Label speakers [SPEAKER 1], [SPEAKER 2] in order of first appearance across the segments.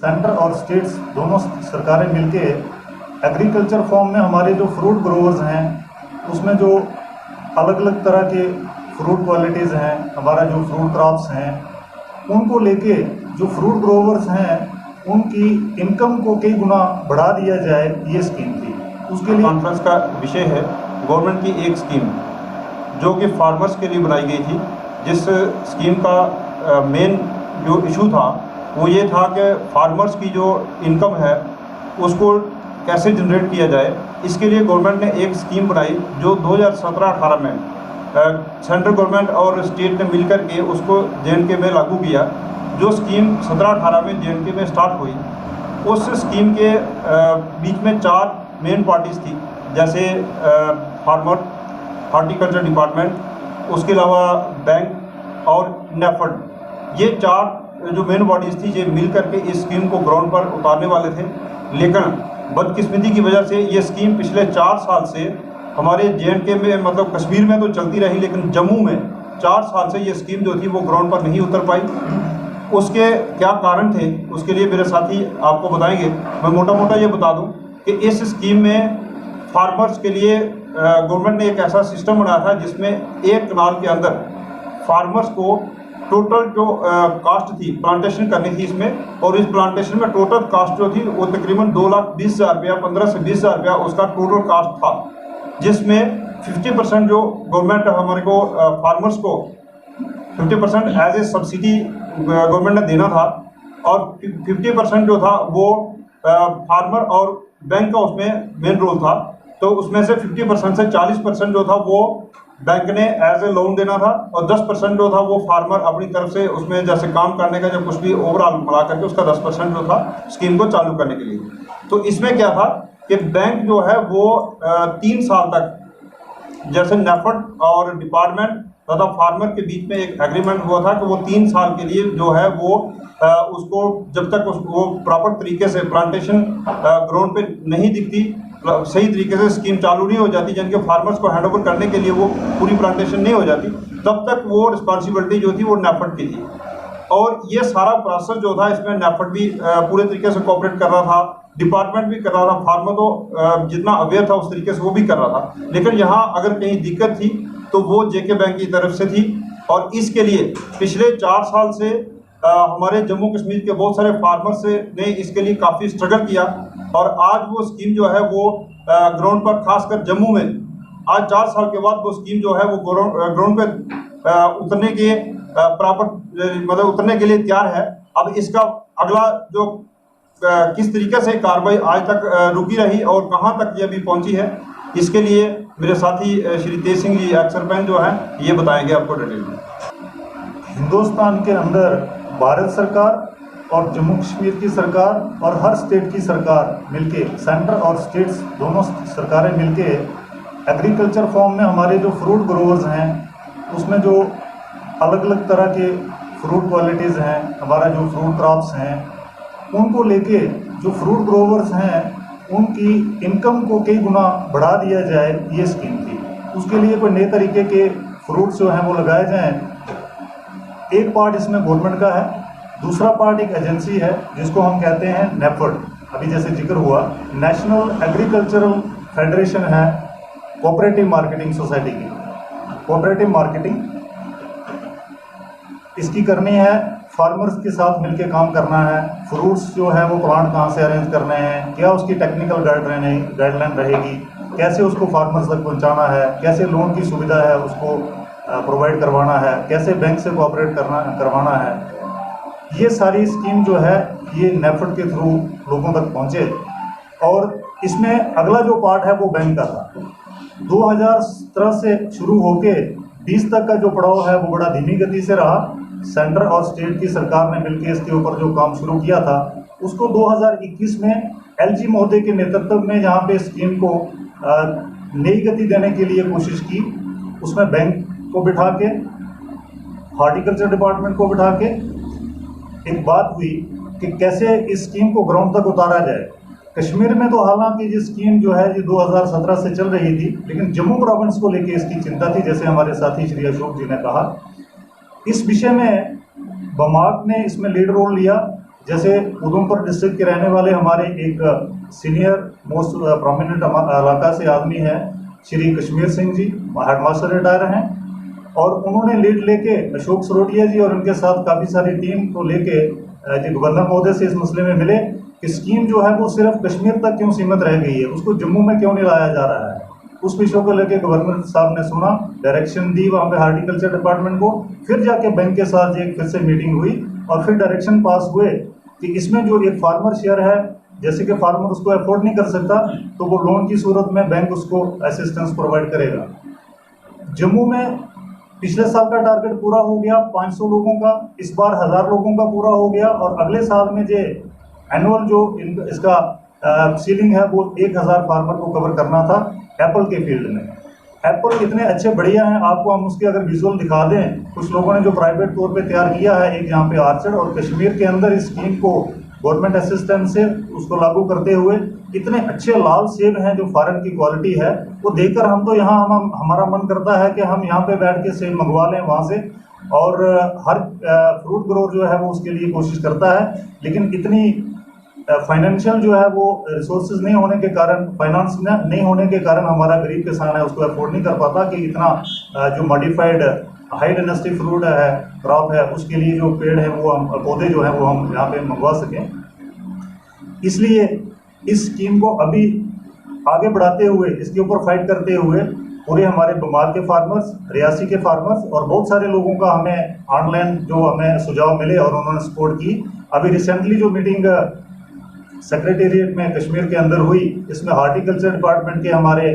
[SPEAKER 1] Centre और states दोनों सरकारें मिलके एग्रीकल्चर फॉर्म में हमारे जो फ्रूट ग्रोवर्स हैं उसमें जो अलग अलग तरह के फ्रूट क्वालिटीज़ हैं, हमारा जो फ्रूट क्रॉप्स हैं उनको लेके जो फ्रूट ग्रोवर्स हैं उनकी इनकम को कई गुना बढ़ा दिया जाए, ये स्कीम थी। उसके लिए
[SPEAKER 2] कॉन्फ्रेंस का विषय है गवर्नमेंट की एक स्कीम जो कि फार्मर्स के लिए बनाई गई थी। जिस स्कीम का मेन जो इशू था वो ये था कि फार्मर्स की जो इनकम है उसको कैसे जनरेट किया जाए। इसके लिए गवर्नमेंट ने एक स्कीम बनाई जो 2017-18 में सेंट्रल गवर्नमेंट और स्टेट ने मिलकर के उसको JNK में लागू किया। जो स्कीम 17-18 में JNK में स्टार्ट हुई, उस स्कीम के बीच में 4 मेन पार्टीज़ थी, जैसे फार्मर, हॉर्टिकल्चर डिपार्टमेंट, उसके अलावा बैंक और NAFED। ये 4 जो मेन बॉडीज़ थी ये मिल करके इस स्कीम को ग्राउंड पर उतारने वाले थे। लेकिन बदकिस्मती की वजह से ये स्कीम पिछले 4 साल से हमारे JNK में, मतलब कश्मीर में तो चलती रही, लेकिन जम्मू में 4 साल से ये स्कीम जो थी वो ग्राउंड पर नहीं उतर पाई। उसके क्या कारण थे उसके लिए मेरे साथी आपको बताएंगे। मैं मोटा मोटा ये बता दूं कि इस स्कीम में फार्मर्स के लिए गवर्नमेंट ने एक ऐसा सिस्टम बनाया था जिसमें एक कनाल के अंदर फार्मर्स को टोटल जो कास्ट थी प्लांटेशन करनी थी इसमें, और इस प्लांटेशन में टोटल कास्ट जो थी वो तकरीबन 2,20,000 रुपया, 15 से 20,000 रुपया उसका टोटल कास्ट था, जिसमें 50% जो गवर्नमेंट हमारे को फार्मर्स को 50% एज ए सब्सिडी गवर्नमेंट ने देना था, और 50% जो था वो फार्मर और बैंक का उसमें मेन रोल था। तो उसमें से 50% से 40% जो था वो बैंक ने एज ए लोन देना था, और 10% जो था वो फार्मर अपनी तरफ से उसमें जैसे काम करने का जब कुछ भी ओवरऑल मिला करके उसका 10% जो था स्कीम को चालू करने के लिए। तो इसमें क्या था कि बैंक जो है वो 3 साल तक, जैसे NAFED और डिपार्टमेंट तथा फार्मर के बीच में एक एग्रीमेंट हुआ था कि वो 3 साल के लिए जो है वो उसको जब तक वो प्रॉपर तरीके से प्लांटेशन ग्राउंड पे नहीं दिखती, सही तरीके से स्कीम चालू नहीं हो जाती, जिनके फार्मर्स को हैंडओवर करने के लिए वो पूरी प्लांटेशन नहीं हो जाती, तब तक वो रिस्पॉन्सिबिलिटी जो थी वो NAFED की थी। और ये सारा प्रोसेस जो था इसमें NAFED भी पूरे तरीके से कोऑपरेट कर रहा था, डिपार्टमेंट भी कर रहा था, फार्मर तो जितना अवेयर था उस तरीके से वो भी कर रहा था। लेकिन यहाँ अगर कहीं दिक्कत थी तो वो JK बैंक की तरफ से थी, और इसके लिए पिछले 4 साल से हमारे जम्मू कश्मीर के बहुत सारे फार्मर्स ने इसके लिए काफ़ी स्ट्रगल किया, और आज वो स्कीम जो है वो ग्राउंड पर, खासकर जम्मू में आज 4 साल के बाद वो स्कीम जो है वो ग्राउंड पे उतरने के प्रॉपर मतलब उतरने के लिए तैयार है। अब इसका अगला जो किस तरीके से कार्रवाई आज तक रुकी रही और कहां तक ये अभी पहुंची है, इसके लिए मेरे साथी श्री तेज सिंह जी एक्स सरपंच जो हैं ये बताएंगे आपको डिटेल में।
[SPEAKER 1] हिंदुस्तान के अंदर भारत सरकार और जम्मू कश्मीर की सरकार और हर स्टेट की सरकार मिलके, सेंटर और स्टेट्स दोनों सरकारें मिलके एग्रीकल्चर फॉर्म में हमारे जो फ्रूट ग्रोवर्स हैं उसमें जो अलग अलग तरह के फ्रूट क्वालिटीज़ हैं, हमारा जो फ्रूट क्रॉप्स हैं उनको लेके जो फ्रूट ग्रोवर्स हैं उनकी इनकम को कई गुना बढ़ा दिया जाए, ये स्कीम थी। उसके लिए कोई नए तरीके के फ्रूट्स जो हैं वो लगाए जाएं। एक पार्ट इसमें गवर्नमेंट का है, दूसरा पार्ट एक एजेंसी है जिसको हम कहते हैं NAFED, अभी जैसे जिक्र हुआ, नेशनल एग्रीकल्चरल फेडरेशन है कोऑपरेटिव मार्केटिंग सोसाइटी की। कोऑपरेटिव मार्केटिंग इसकी करनी है, फार्मर्स के साथ मिलके काम करना है, फ्रूट्स जो है वो प्लांट कहाँ से अरेंज करने हैं, क्या उसकी टेक्निकल गाइडलाइन रहेगी, कैसे उसको फार्मर्स तक पहुँचाना है, कैसे लोन की सुविधा है उसको प्रोवाइड करवाना है, कैसे बैंक से कोऑपरेट करवाना है। ये सारी स्कीम जो है ये NAFED के थ्रू लोगों तक पहुँचे। और इसमें अगला जो पार्ट है वो बैंक का था। 2017 से शुरू होके 20 तक का जो पड़ाव है वो बड़ा धीमी गति से रहा। सेंटर और स्टेट की सरकार ने मिलकर इसके ऊपर जो काम शुरू किया था उसको 2021 में LG महोदय के नेतृत्व में जहाँ पे स्कीम को नई गति देने के लिए कोशिश की, उसमें बैंक को बिठा के, हॉर्टिकल्चर डिपार्टमेंट को बिठा के एक बात हुई कि कैसे इस स्कीम को ग्राउंड तक उतारा जाए। कश्मीर में तो हालांकि ये स्कीम जो है ये 2017 से चल रही थी, लेकिन जम्मू प्रोविंस को लेकर इसकी चिंता थी, जैसे हमारे साथी श्री अशोक जी ने कहा। इस विषय में BMARC ने इसमें लीड रोल लिया जैसे उधमपुर डिस्ट्रिक्ट के रहने वाले हमारे एक सीनियर मोस्ट प्रोमिनेंट इलाका से आदमी है श्री कश्मीर सिंह जी, हेडमास्टर रिटायर हैं, और उन्होंने लीड लेके अशोक सरोटिया जी और उनके साथ काफ़ी सारी टीम को लेके जो गवर्नर महोदय से इस मसले में मिले कि स्कीम जो है वो सिर्फ कश्मीर तक क्यों सीमित रह गई है, उसको जम्मू में क्यों नहीं लाया जा रहा है। उस विषय को लेके गवर्नर साहब ने सुना, डायरेक्शन दी वहाँ पे हार्टिकल्चर डिपार्टमेंट को, फिर जाके बैंक के साथ एक फिर से मीटिंग हुई और फिर डायरेक्शन पास हुए कि इसमें जो एक फार्मर शेयर है, जैसे कि फार्मर उसको अफोर्ड नहीं कर सकता तो वो लोन की सूरत में बैंक उसको असिस्टेंस प्रोवाइड करेगा। जम्मू में पिछले साल का टारगेट पूरा हो गया 500 लोगों का, इस बार 1000 लोगों का पूरा हो गया, और अगले साल में जो एनुअल जो इसका सीलिंग है वो 1000 फार्मर को कवर करना था एप्पल के फील्ड में। एप्पल इतने अच्छे बढ़िया हैं, आपको हम उसके अगर विजुअल दिखा दें, कुछ लोगों ने जो प्राइवेट तौर पे तैयार किया है, एक यहाँ पे आर्चर्ड और कश्मीर के अंदर इस स्कीम को गवर्नमेंट असिस्टेंस से उसको लागू करते हुए इतने अच्छे लाल सेब हैं जो फॉरेन की क्वालिटी है, वो देखकर हम तो यहाँ हमारा मन करता है कि हम यहाँ पे बैठ के सेब मंगवा लें वहाँ से, और हर फ्रूट ग्रोवर जो है वो उसके लिए कोशिश करता है, लेकिन इतनी फाइनेंशियल जो है वो रिसोर्सेज नहीं होने के कारण, फाइनेंस नहीं होने के कारण हमारा गरीब किसान है उसको अफोर्ड नहीं कर पाता कि इतना जो मॉडिफाइड हाई डेंसिटी फ्रूट है, क्रॉप है, उसके लिए जो पेड़ है वो हम पौधे जो है वो हम यहाँ पे मंगवा सकें। इसलिए इस स्कीम को अभी आगे बढ़ाते हुए, इसके ऊपर फाइट करते हुए पूरे हमारे बमार के फार्मर्स, रियासी के फार्मर्स और बहुत सारे लोगों का हमें ऑनलाइन जो हमें सुझाव मिले और उन्होंने सपोर्ट की। अभी रिसेंटली जो मीटिंग सेक्रेटेरिएट में कश्मीर के अंदर हुई, इसमें हार्टिकल्चर डिपार्टमेंट के हमारे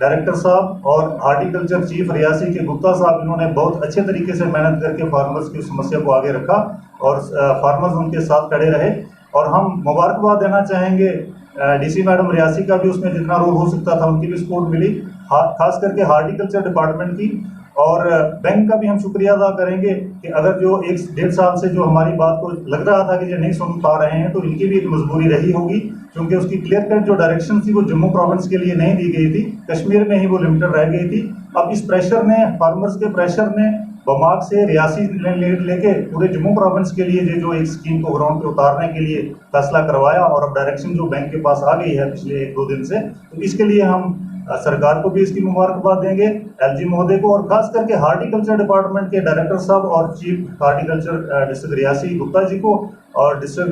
[SPEAKER 1] डायरेक्टर साहब और हार्टिकल्चर चीफ रियासी के गुप्ता साहब, इन्होंने बहुत अच्छे तरीके से मेहनत करके फार्मर्स की समस्या को आगे रखा और फार्मर्स उनके साथ खड़े रहे। और हम मुबारकबाद देना चाहेंगे डीसी मैडम रियासी का भी, उसमें जितना रोल हो सकता था उनकी भी सपोर्ट मिली, खास करके हार्टिकल्चर डिपार्टमेंट की, और बैंक का भी हम शुक्रिया अदा करेंगे कि अगर जो 1-1.5 साल से जो हमारी बात को लग रहा था कि ये नहीं सुन पा रहे हैं, तो इनकी भी एक मजबूरी रही होगी, क्योंकि उसकी क्लियर कट जो डायरेक्शन थी वो जम्मू प्रोविंस के लिए नहीं दी गई थी, कश्मीर में ही वो लिमिटेड रह गई थी। अब इस प्रेशर ने, फार्मर्स के प्रेशर ने बमाक से रियासी लीड लेके पूरे जम्मू प्रोविंस के लिए जो एक स्कीम को ग्राउंड पे उतारने के लिए फैसला करवाया, और अब डायरेक्शन जो बैंक के पास आ गई है पिछले 1-2 दिन से, तो इसके लिए हम सरकार को भी इसकी मुबारकबाद देंगे, एलजी महोदय को, और खास करके हार्टिकल्चर डिपार्टमेंट के डायरेक्टर साहब और chief horticulture district Reasi Gupta ji को, और डिस्ट्रिक्ट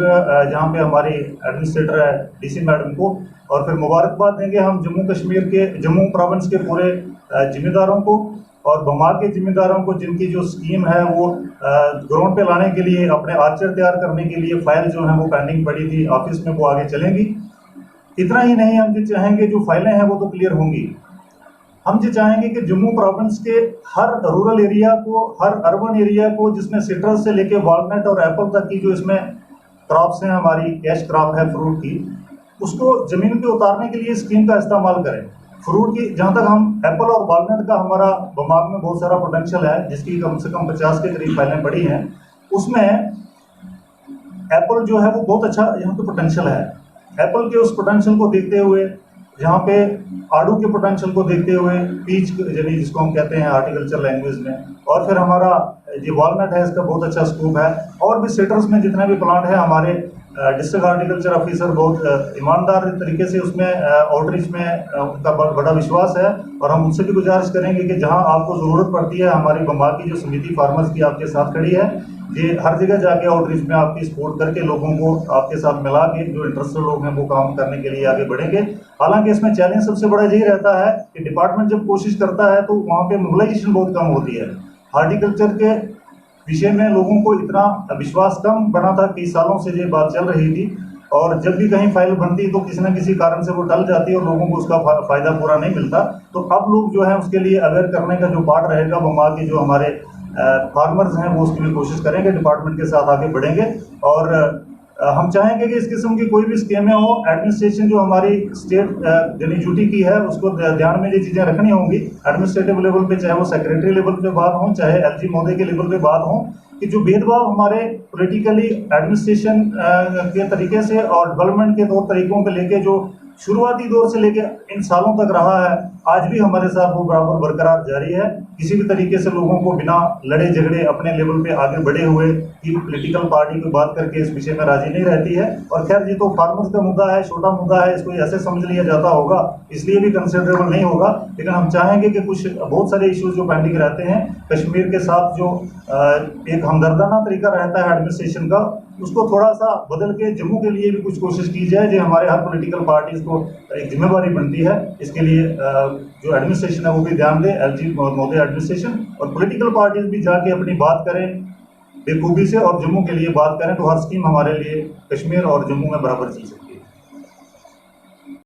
[SPEAKER 1] जहाँ पे हमारी एडमिनिस्ट्रेटर है डीसी मैडम को, और फिर मुबारकबाद देंगे हम जम्मू कश्मीर के, जम्मू प्रोविंस के पूरे जिम्मेदारों को और बमाक के जिम्मेदारों को, जिनकी जो स्कीम है वो ग्राउंड पे लाने के लिए, अपने आर्चर तैयार करने के लिए फाइल जो है वो पेंडिंग पड़ी थी ऑफिस में, वो आगे चलेंगी। इतना ही नहीं, हम जो चाहेंगे जो फाइलें हैं वो तो क्लियर होंगी, हम जो चाहेंगे कि जम्मू प्रोविंस के हर रूरल एरिया को, हर अर्बन एरिया को, जिसमें सिट्रस से लेके वॉलनट और एप्पल तक की जो इसमें क्रॉप्स हैं, हमारी कैश क्रॉप है फ्रूट की, उसको ज़मीन पे उतारने के लिए स्कीम का इस्तेमाल करें। फ्रूट की जहाँ तक हम एप्पल और वॉलनट का हमारा बमाक में बहुत सारा पोटेंशियल है, जिसकी कम से कम 50 के करीब फाइलें पड़ी हैं, उसमें एप्पल जो है वो बहुत अच्छा यहाँ पे पोटेंशियल है। एप्पल के उस पोटेंशियल को देखते हुए, जहाँ पे आड़ू के पोटेंशियल को देखते हुए, पीच यानी जिसको हम कहते हैं हार्टिकल्चर लैंग्वेज में, और फिर हमारा जो वॉलनट है इसका बहुत अच्छा स्कोप है, और भी सिट्रस में जितने भी प्लांट हैं, हमारे डिस्ट्रिक्ट हार्टिकल्चर ऑफिसर बहुत ईमानदार तरीके से उसमें आउटरीच में उनका बड़ा विश्वास है, और हम उनसे भी गुजारिश करेंगे कि जहाँ आपको ज़रूरत पड़ती है, हमारी बमाक की जो समिति फार्मर्स की आपके साथ खड़ी है, ये हर जगह जाके आउटरीच में आपकी सपोर्ट करके लोगों को आपके साथ मिला के, जो इंटरेस्टेड लोग हैं वो काम करने के लिए आगे बढ़ेंगे। हालांकि इसमें चैलेंज सबसे बड़ा यही रहता है कि डिपार्टमेंट जब कोशिश करता है तो वहाँ पे मोबिलाइजेशन बहुत कम होती है। हार्टिकल्चर के विषय में लोगों को इतना विश्वास कम बना था, कई सालों से ये बात चल रही थी, और जब भी कहीं फाइल बनती तो किसी न किसी कारण से वो टल जाती है और लोगों को उसका फ़ायदा पूरा नहीं मिलता। तो अब लोग जो है उसके लिए अवेयर करने का जो पार्ट रहेगा, वो वहाँ के जो हमारे फार्मर्स हैं वो उसकी भी कोशिश करेंगे, डिपार्टमेंट के साथ आगे बढ़ेंगे। और हम चाहेंगे कि इस किस्म की कोई भी स्कीमें हो, एडमिनिस्ट्रेशन जो हमारी स्टेट यानी ड्यूटी की है उसको ध्यान में ये चीज़ें रखनी होंगी एडमिनिस्ट्रेटिव लेवल पे, चाहे वो सेक्रेटरी लेवल पे बात हो, चाहे एलजी महोदय के लेवल पे बात हो, कि जो भेदभाव हमारे पॉलिटिकली एडमिनिस्ट्रेशन के तरीके से और डेवलपमेंट के तौर तरीकों पे लेके जो शुरुआती दौर से लेके इन सालों तक रहा है, आज भी हमारे साथ वो बराबर बरकरार जारी है। किसी भी तरीके से लोगों को बिना लड़े झगड़े अपने लेवल पे आगे बढ़े हुए कि पोलिटिकल पार्टी को बात करके इस विषय में राजी नहीं रहती है। और खैर ये तो फार्मर्स का मुद्दा है, छोटा मुद्दा है, इसको ऐसे समझ लिया जाता होगा, इसलिए भी कंसिडरेबल नहीं होगा। लेकिन हम चाहेंगे कि कुछ बहुत सारे इश्यूज जो पेंडिंग रहते हैं, कश्मीर के साथ जो एक हमदर्दाना तरीका रहता है एडमिनिस्ट्रेशन का, उसको थोड़ा सा बदल के जम्मू के लिए भी कुछ कोशिश की जाए, जो हमारे हर पॉलिटिकल पार्टीज को एक जिम्मेवारी बनती है। इसके लिए जो एडमिनिस्ट्रेशन है वो भी ध्यान दे, एलजी मोदी एडमिनिस्ट्रेशन, और पॉलिटिकल पार्टीज भी जाके अपनी बात करें बेखूबी से और जम्मू के लिए बात करें, तो हर स्कीम हमारे लिए कश्मीर और जम्मू में बराबर चीज़ है।